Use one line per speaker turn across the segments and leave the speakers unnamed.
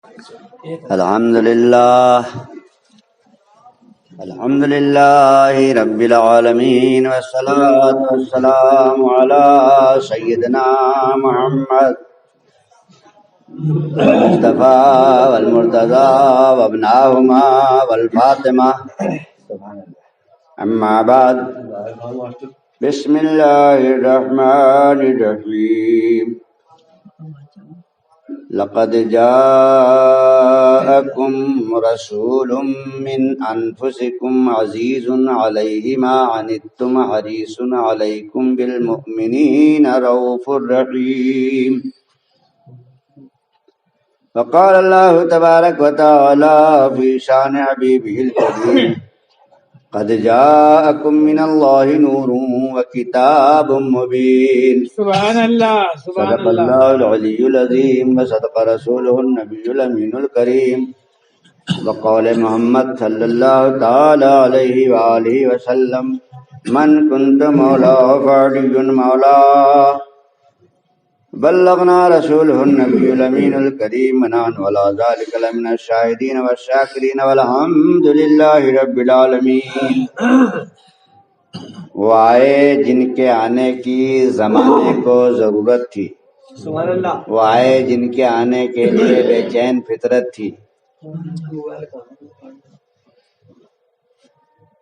الحمد للہ رب العالمین والصلاة والسلام علی سیدنا محمد المصطفیٰ والمرتضیٰ وابناہما والفاطمہ اما بعد بسم اللہ الرحمن الرحیم لقد جاءكم رسول من انفسكم عزيز عليه ما عنتم حريص عليكم بالمؤمنين رؤوف رحيم وقال الله تبارك وتعالى في شان حبيبه الكريم قد جاءكم من الله نور وكتاب مبين
سبحان اللہ
صدق الله العلي العظيم وصدق رسوله النبي الأمين الكريم وقال محمد صلى الله تعالى عليه وآله وسلم من كنت مولاه فعلي مولاه بلغنا رسوله النبي الأمين الكريم ونحن على ذلك لمن الشاهدين والشاكرين والحمد لله رب العالمين. وہ آئے جن کے آنے کی زمانے کو ضرورت تھی،
سبحان اللہ.
وہ آئے جن کے آنے کے لیے بے چین فطرت تھی.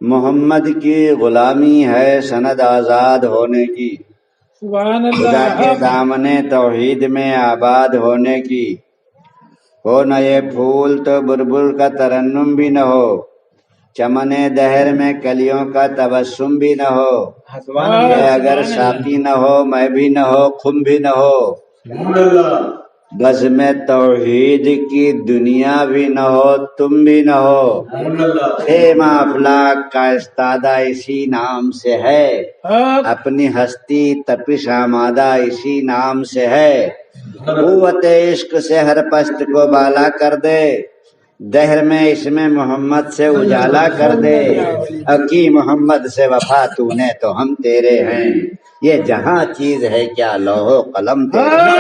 محمد کی غلامی ہے سند آزاد ہونے کی،
سبحان
خدا کے
اللہ.
دامن توحید میں آباد ہونے کی. ہو نہ یہ پھول تو بلبل کا ترنم بھی نہ ہو، چمن دہر میں کلیوں کا تبسم بھی نہ ہو.
سبحان
کہ
اللہ.
اگر ساقی نہ ہو میں بھی نہ ہو خم بھی نہ ہو، بزم توحید کی دنیا بھی نہ ہو تم بھی نہ ہو. خیمہ افلاک کا استادہ اسی نام سے ہے، اپنی ہستی تپش آمادہ اسی نام سے ہے. قوت عشق سے ہر پست کو بالا کر دے، دہر میں اس میں محمد سے اجالا کر دے. عقی محمد سے وفا تو نے تو ہم تیرے ہیں، یہ جہاں چیز ہے کیا لوح و قلم تیرے ہیں.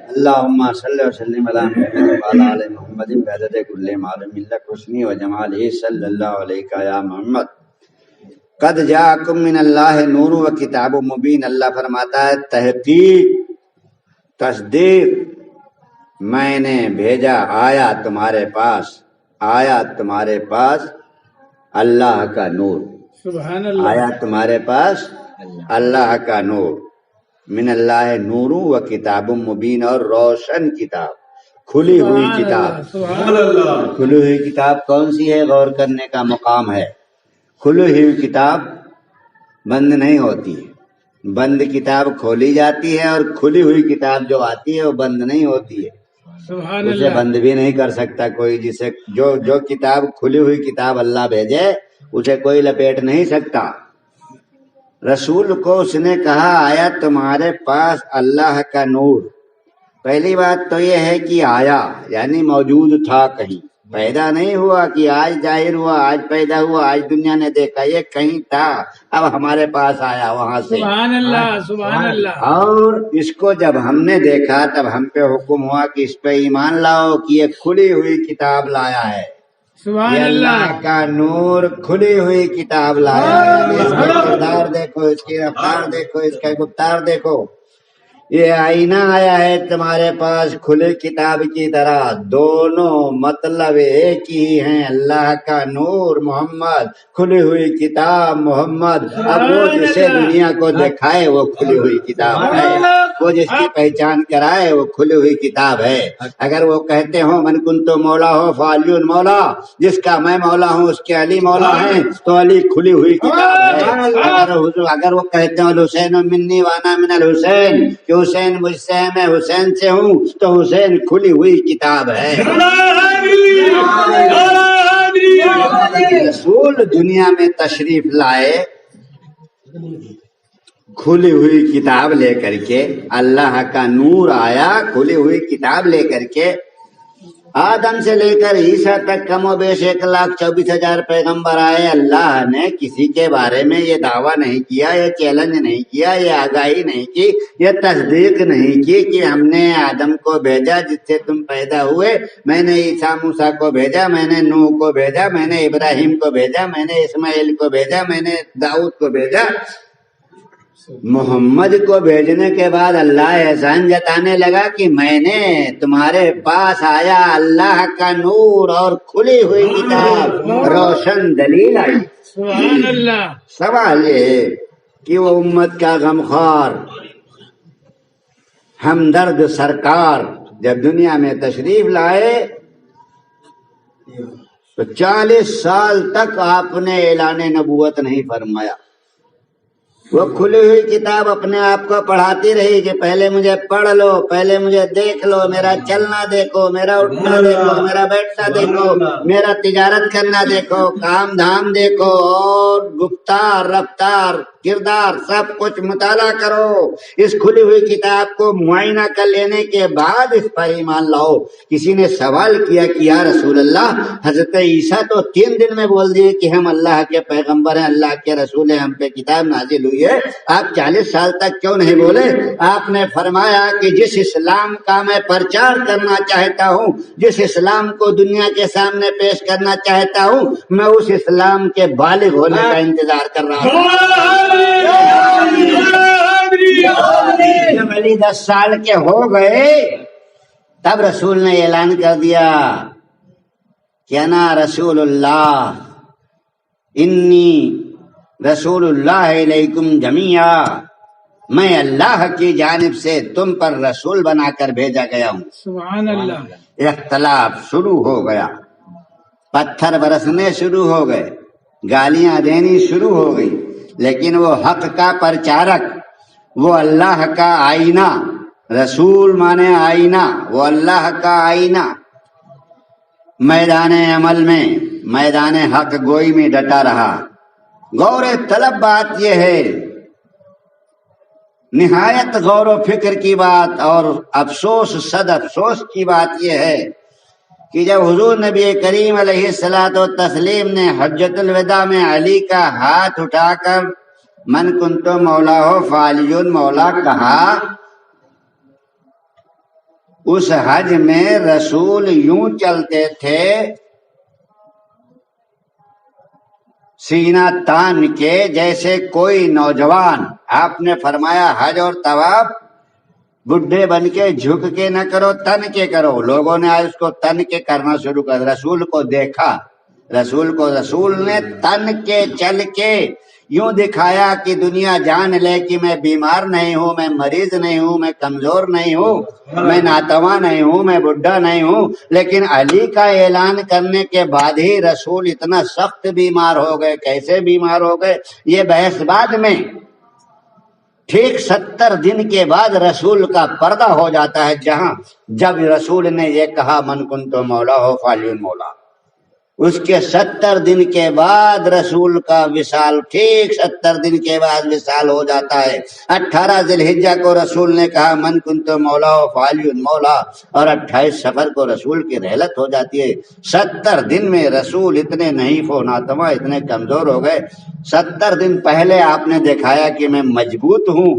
اللہم صلی وسلم علی محمد وعلی آل محمد بعدد کل معلوم لک حسنی و جمالہ صلی اللہ علیہ یا محمد. قد جاءکم من اللہ نور و کتاب مبین. اللہ فرماتا ہے تحقیق تصدیق میں نے بھیجا، آیا تمہارے پاس اللہ کا نور.
سبحان اللہ.
آیا تمہارے پاس اللہ کا نور. من اللہ نور و کتاب مبین، اور روشن کتاب، کھلی ہوئی کتاب.
سبحان اللہ.
کھلی ہوئی کتاب کون سی ہے؟ غور کرنے کا مقام ہے. کھلی ہوئی کتاب بند نہیں ہوتی ہے، بند کتاب کھولی جاتی ہے، اور کھلی ہوئی کتاب جو آتی ہے وہ بند نہیں ہوتی ہے.
سبحان
اسے
اللہ.
بند بھی نہیں کر سکتا کوئی. جسے جو کتاب کھلی ہوئی کتاب اللہ بھیجے اسے کوئی لپیٹ نہیں سکتا. رسول کو اس نے کہا آیا تمہارے پاس اللہ کا نور. پہلی بات تو یہ ہے کہ آیا یعنی موجود تھا، کہیں پیدا نہیں ہوا کہ آج ظاہر ہوا، آج پیدا ہوا، آج دنیا نے دیکھا. یہ کہیں تھا، اب ہمارے پاس آیا وہاں سے.
سبحان اللہ. سبحان اللہ.
اور اس کو جب ہم نے دیکھا تب ہم پہ حکم ہوا کہ اس پہ ایمان لاؤ کہ یہ کھلی ہوئی کتاب لایا ہے.
سبحان
یہ
اللہ.
اللہ کا نور کھلی ہوئی کتاب لایا ہے. اس کا کردار دیکھو، اس کی رفتار دیکھو، اس کا گفتار دیکھو. یہ آئینہ آیا ہے تمہارے پاس کھلی کتاب کی طرح. دونوں مطلب ایک ہی ہیں، اللہ کا نور محمد، کھلی ہوئی کتاب محمد. اب وہ جسے دنیا کو دکھائے وہ کھلی ہوئی کتاب ہے، وہ جس کی پہچان کرائے وہ کھلی ہوئی کتاب ہے. اگر وہ کہتے ہو من کنت مولا ہو فعلی مولا، جس کا میں مولا ہوں اس کے علی مولا ہیں، تو علی کھلی ہوئی کتاب ہے. اگر وہ کہتے ہو الحسین منی وانا من الحسین، کہ حسین مجھ سے ہے میں حسین سے ہوں، تو حسین کھلی ہوئی کتاب ہے. رسول دنیا میں تشریف لائے کھلی ہوئی کتاب لے کر کے. اللہ کا نور آیا کھلی ہوئی کتاب لے کر کے. آدم سے لے کر عیسیٰ تک کم و بیش 1,24,000 پیغمبر آئے. اللہ نے کسی کے بارے میں یہ دعویٰ نہیں کیا، یہ چیلنج نہیں کیا، یہ آگاہی نہیں کی، یہ تصدیق نہیں کی کہ ہم نے آدم کو بھیجا جس سے تم پیدا ہوئے، میں نے عیسیٰ موسیٰ کو بھیجا، میں نے نوح کو بھیجا، میں نے ابراہیم کو بھیجا، میں نے اسماعیل کو بھیجا، میں نے داؤد کو بھیجا. محمد کو بھیجنے کے بعد اللہ احسان جتانے لگا کہ میں نے تمہارے پاس آیا اللہ کا نور اور کھلی ہوئی کتاب، روشن دلیل آئی.
سبحان اللہ.
سوال یہ ہے کہ وہ امت کا غمخوار ہمدرد سرکار جب دنیا میں تشریف لائے تو 40 سال تک آپ نے اعلان نبوت نہیں فرمایا. وہ کھلی ہوئی کتاب اپنے آپ کو پڑھاتی رہی کہ پہلے مجھے پڑھ لو، پہلے مجھے دیکھ لو، میرا چلنا دیکھو، میرا اٹھنا دیکھو، میرا بیٹھنا دیکھو، میرا تجارت کرنا دیکھو، کام دھام دیکھو، اور گفتار رفتار کردار سب کچھ مطالعہ کرو. اس کھلی ہوئی کتاب کو معائنہ کر لینے کے بعد اس پر ایمان لاؤ. کسی نے سوال کیا کہ یا رسول اللہ، حضرت عیسیٰ تو 3 دن میں بول دیے کہ ہم اللہ کے پیغمبر ہیں، اللہ کے رسول ہیں، ہم پہ کتاب نازل ہوئی ہے، آپ 40 سال تک کیوں نہیں بولے؟ آپ نے فرمایا کہ جس اسلام کا میں پرچار کرنا چاہتا ہوں، جس اسلام کو دنیا کے سامنے پیش کرنا چاہتا ہوں، میں اس اسلام کے بالغ ہونے کا انتظار کر رہا ہوں. جب علی 10 سال کے ہو گئے تب رسول نے اعلان کر دیا کہ انا رسول اللہ، انی رسول اللہ علیکم جمیعا، میں اللہ کی جانب سے تم پر رسول بنا کر بھیجا گیا ہوں.
سبحان اللہ.
اختلاف شروع ہو گیا، پتھر برسنے شروع ہو گئے، گالیاں دینی شروع ہو گئی، لیکن وہ حق کا پرچارک، وہ اللہ کا آئینہ، رسول مانے آئینہ، وہ اللہ کا آئینہ، میدان عمل میں، میدان حق گوئی میں ڈٹا رہا. غور طلب بات یہ ہے، نہایت غور و فکر کی بات اور افسوس صد افسوس کی بات یہ ہے کہ جب حضور نبی کریم علیہ الصلوۃ والتسلیم نے حجۃ الوداع میں علی کا ہاتھ اٹھا کر من کنت مولا ہو فعلی مولا کہا، اس حج میں رسول یوں چلتے تھے سینہ تان کے جیسے کوئی نوجوان. آپ نے فرمایا حج اور طواف بڈھے بن کے جھک کے نہ کرو، تن کے کرو. لوگوں نے آج اس کو تن کے کرنا شروع کر. رسول کو دیکھا، رسول نے تن کے چل کے یوں دکھایا کہ دنیا جان لے کہ میں بیمار نہیں ہوں، میں مریض نہیں ہوں، میں کمزور نہیں ہوں، میں ناتواں نہیں ہوں، میں بڈھا نہیں ہوں. لیکن علی کا اعلان کرنے کے بعد ہی رسول اتنا سخت بیمار ہو گئے. کیسے بیمار ہو گئے یہ بحث بعد میں. ٹھیک 70 دن کے بعد رسول کا پردہ ہو جاتا ہے، جہاں جب رسول نے یہ کہا من کنت مولا ہو فعلی مولا، اس کے 70 دن کے بعد رسول کا وصال، ٹھیک 70 دن کے بعد وصال ہو جاتا ہے. 18 ذی الحجہ کو رسول نے کہا من کنت مولا و فعلی مولا، اور 28 صفر کو رسول کی رحلت ہو جاتی ہے. 70 دن میں رسول اتنے نحیف و ناتواں، اتنے کمزور ہو گئے. 70 دن پہلے آپ نے دکھایا کہ میں مضبوط ہوں،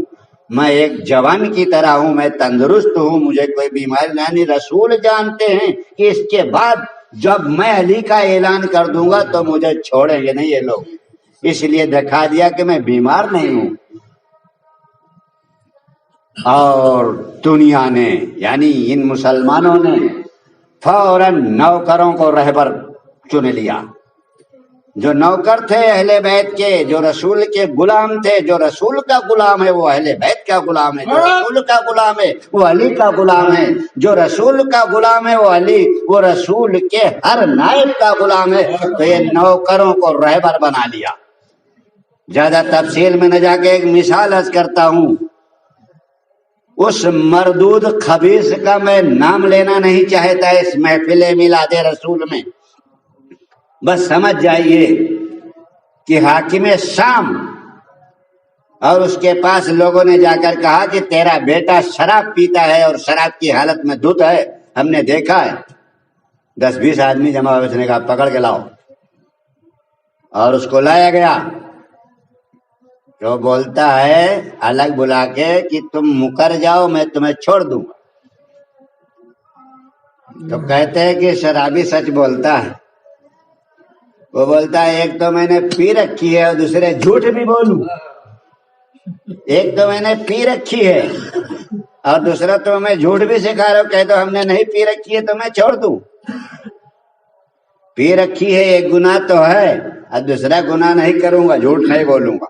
میں ایک جوان کی طرح ہوں، میں تندرست ہوں، مجھے کوئی بیماری نہیں. رسول جانتے ہیں کہ اس کے بعد جب میں علی کا اعلان کر دوں گا تو مجھے چھوڑیں گے نہیں یہ لوگ، اس لیے دکھا دیا کہ میں بیمار نہیں ہوں. اور دنیا نے یعنی ان مسلمانوں نے فوراً نوکروں کو رہبر چن لیا. جو نوکر تھے اہل بیت کے، جو رسول کے غلام تھے، جو رسول کا غلام ہے وہ اہل بیت کا غلام ہے، جو رسول کا غلام ہے وہ علی کا غلام ہے، جو رسول کا غلام ہے وہ علی، وہ رسول کے ہر نائب کا غلام ہے. تو یہ نوکروں کو رہبر بنا لیا. زیادہ تفصیل میں نہ جا کے ایک مثال عرض کرتا ہوں. اس مردود خبیث کا میں نام لینا نہیں چاہتا اس محفل میلاد رسول میں، بس سمجھ جائیے کہ حاکم شام اور اس کے پاس لوگوں نے جا کر کہا کہ تیرا بیٹا شراب پیتا ہے اور شراب کی حالت میں دھت ہے، ہم نے دیکھا ہے. 10-20 آدمی جمع ہوئے، اس نے کہا پکڑ کے لاؤ، اور اس کو لایا گیا. تو بولتا ہے الگ بلا کے کہ تم مکر جاؤ میں تمہیں چھوڑ دوں گا. تو کہتے ہیں کہ شرابی سچ بولتا ہے. وہ بولتا ہے ایک تو میں نے پی رکھی ہے اور دوسرے جھوٹ بھی بولوں. ایک تو میں نے پی رکھی ہے اور دوسرا تو میں جھوٹ بھی سکھا رہا ہوں، کہہ دو ہم نے نہیں پی رکھی ہے تو میں چھوڑ دوں. پی رکھی ہے ایک گناہ تو ہے اور دوسرا گناہ نہیں کروں گا، جھوٹ نہیں بولوں گا.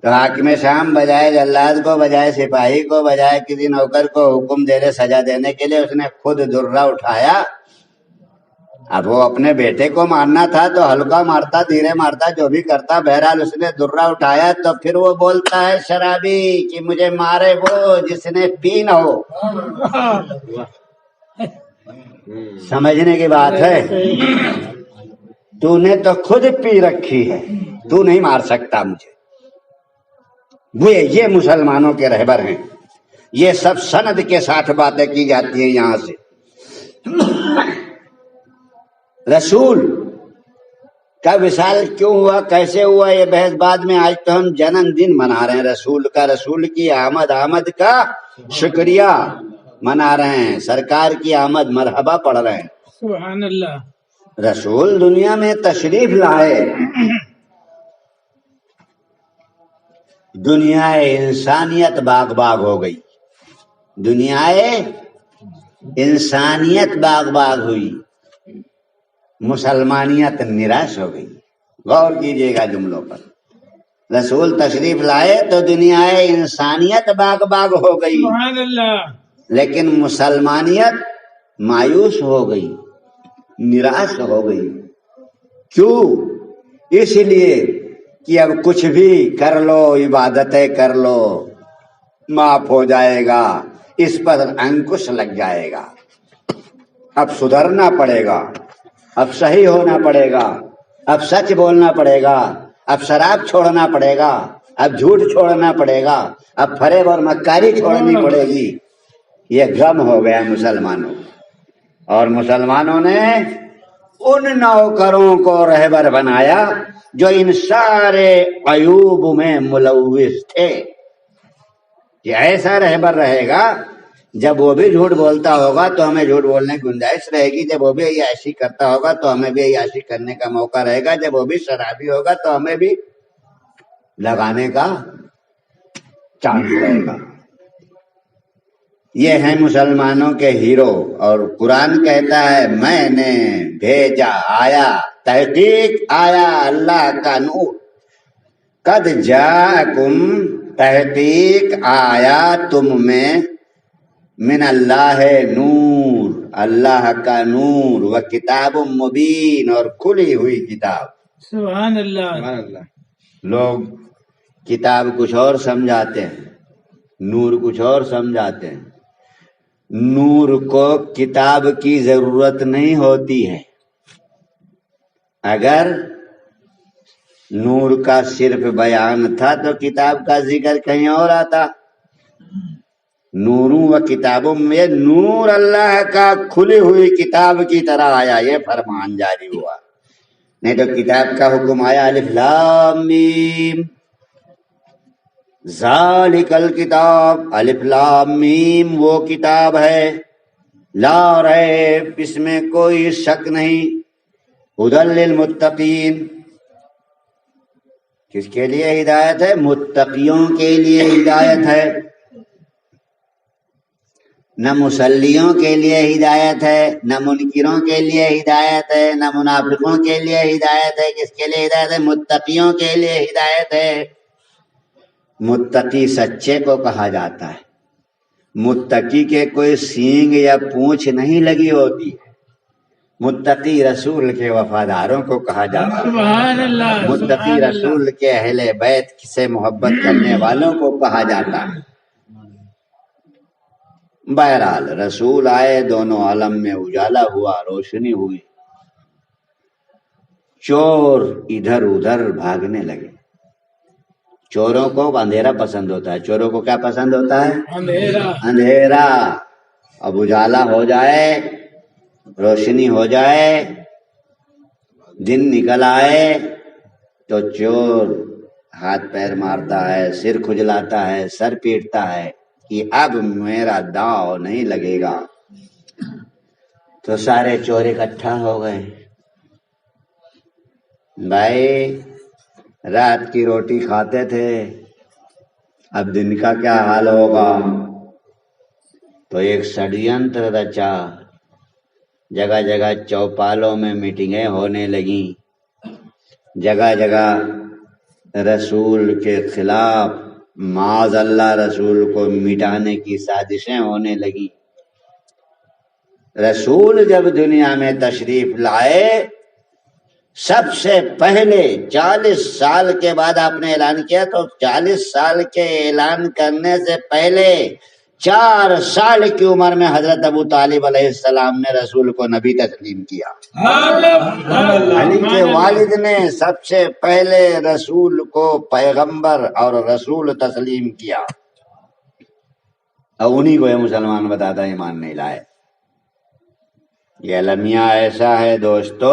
تو حاکم شام بجائے جلاد کو، بجائے سپاہی کو، بجائے کسی نوکر کو حکم دے رہے سزا دینے کے لیے، اس نے خود درہ اٹھایا. اب وہ اپنے بیٹے کو مارنا تھا تو ہلکا مارتا، دھیرے مارتا، جو بھی کرتا، بہرحال اس نے درہ اٹھایا. تو پھر وہ بولتا ہے شرابی کہ مجھے مارے وہ جس نے پی نہ ہو. سمجھنے کی بات ہے. تو نے تو خود پی رکھی ہے، تو نہیں مار سکتا مجھے. یہ مسلمانوں کے رہبر ہیں. یہ سب سند کے ساتھ باتیں کی جاتی ہیں یہاں سے. رسول کا وصال کیوں ہوا، کیسے ہوا، یہ بحث بعد میں. آج تو ہم جنم دن منا رہے ہیں رسول کا، رسول کی آمد کا شکریہ منا رہے ہیں، سرکار کی آمد مرحبا پڑھ رہے ہیں.
سبحان اللہ.
رسول دنیا میں تشریف لائے، دنیا انسانیت باغ باغ ہو گئی. دنیا انسانیت باغ باغ ہوئی، مسلمانیت نراش ہو گئی. غور کیجئے گا جملوں پر. رسول تشریف لائے تو دنیا انسانیت باغ باغ ہو گئی،
سبحان اللہ.
لیکن مسلمانیت مایوس ہو گئی، نراش ہو گئی. کیوں؟ اس لیے کہ اب کچھ بھی کر لو، عبادتیں کر لو، معاف ہو جائے گا، اس پر انکش لگ جائے گا. اب سدھرنا پڑے گا، اب صحیح ہونا پڑے گا، اب سچ بولنا پڑے گا، اب شراب چھوڑنا پڑے گا، اب جھوٹ چھوڑنا پڑے گا، اب فریب اور مکاری چھوڑنی پڑے گی. یہ غم ہو گیا مسلمانوں کو. اور مسلمانوں نے ان نوکروں کو رہبر بنایا جو ان سارے عیوب میں ملوث تھے. یہ ایسا رہبر رہے گا جب وہ بھی جھوٹ بولتا ہوگا تو ہمیں جھوٹ بولنے کی گنجائش رہے گی، جب وہ بھی عیاشی کرتا ہوگا تو ہمیں بھی عیاشی کرنے کا موقع رہے گا، جب وہ بھی شرابی ہوگا تو ہمیں بھی لگانے کا چانس رہے گا. یہ ہیں مسلمانوں کے ہیرو. اور قرآن کہتا ہے میں نے بھیجا، آیا، تحقیق آیا اللہ کا نور. قد جاءکم، تحقیق آیا تم میں، من اللہ نور، اللہ کا نور، و کتاب مبین، اور کھلی ہوئی کتاب.
سبحان اللہ.
لوگ کتاب کچھ اور سمجھاتے ہیں، نور کچھ اور سمجھاتے ہیں. نور کو کتاب کی ضرورت نہیں ہوتی ہے. اگر نور کا صرف بیان تھا تو کتاب کا ذکر کہیں اور آتا. نوروں و کتابوں میں نور اللہ کا کھلی ہوئی کتاب کی طرح آیا، یہ فرمان جاری ہوا. نہیں تو کتاب کا حکم آیا الف لام میم، ذالک الکتاب، الف لام میم وہ کتاب ہے، لا ریب، اس میں کوئی شک نہیں، ھدی للمتقین، کس کے لیے ہدایت ہے؟ متقیوں کے لیے ہدایت ہے. نہ مصلیوں کے لیے ہدایت ہے، نہ منکروں کے لیے ہدایت ہے، نہ منافقوں کے لیے ہدایت ہے. کس کے لیے ہدایت ہے؟ متقیوں کے لیے ہدایت ہے. متقی سچے کو کہا جاتا ہے. متقی کے کوئی سینگ یا پونچھ نہیں لگی ہوتی. متقی رسول کے وفاداروں کو کہا جاتا ہے.
سبحان اللہ.
متقی رسول کے اہل بیت سے محبت کرنے والوں کو کہا جاتا ہے. بہرحال رسول آئے، دونوں عالم میں اجالا ہوا، روشنی ہوئی. چور ادھر ادھر بھاگنے لگے. چوروں کو اندھیرا پسند ہوتا ہے. چوروں کو کیا پسند ہوتا ہے؟
اندھیرا.
اندھیرا. اب اجالا ہو جائے روشنی ہو جائے، دن نکل آئے تو چور ہاتھ پیر مارتا ہے، سر کھجلاتا ہے، سر پیٹتا ہے کہ اب میرا داؤ نہیں لگے گا۔ تو سارے چور اکٹھا ہو گئے، بھائی رات کی روٹی کھاتے تھے، اب دن کا کیا حال ہوگا؟ تو ایک ષڈینتر رچا، جگہ جگہ چوپالوں میں میٹنگیں ہونے لگیں، جگہ جگہ رسول کے خلاف معاذ اللہ رسول کو مٹانے کی سازشیں ہونے لگیں۔ رسول جب دنیا میں تشریف لائے، سب سے پہلے 40 سال کے بعد آپ نے اعلان کیا، تو 40 سال کے اعلان کرنے سے پہلے 4 سال کی عمر میں حضرت ابو طالب علیہ السلام نے رسول کو نبی تسلیم کیا۔ علی کے والد نے سب سے پہلے رسول کو پیغمبر اور رسول تسلیم کیا، اور انہی کو یہ مسلمان بتاتا ایمان نہیں لائے۔ یہ المیہ ایسا ہے دوستو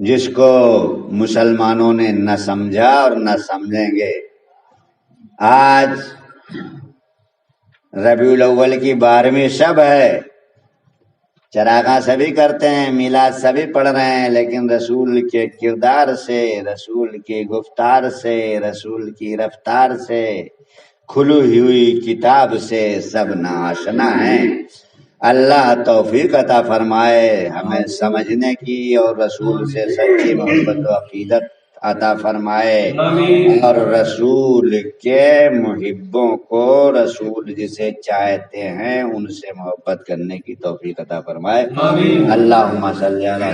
جس کو مسلمانوں نے نہ سمجھا اور نہ سمجھیں گے۔ آج ربیع الاول کی 12ویں شب ہے، چراغاں سبھی کرتے ہیں، میلاد سبھی پڑھ رہے ہیں، لیکن رسول کے کردار سے، رسول کی گفتار سے، رسول کی رفتار سے، کھلی ہوئی کتاب سے سب ناآشنا ہیں۔ اللہ توفیق عطا فرمائے ہمیں سمجھنے کی، اور رسول سے سچی محبت و عقیدت عطا فرمائے، اور رسول کے محبوں کو، رسول جسے چاہتے ہیں ان سے محبت کرنے کی توفیق عطا فرمائے۔ اللہم صلی علی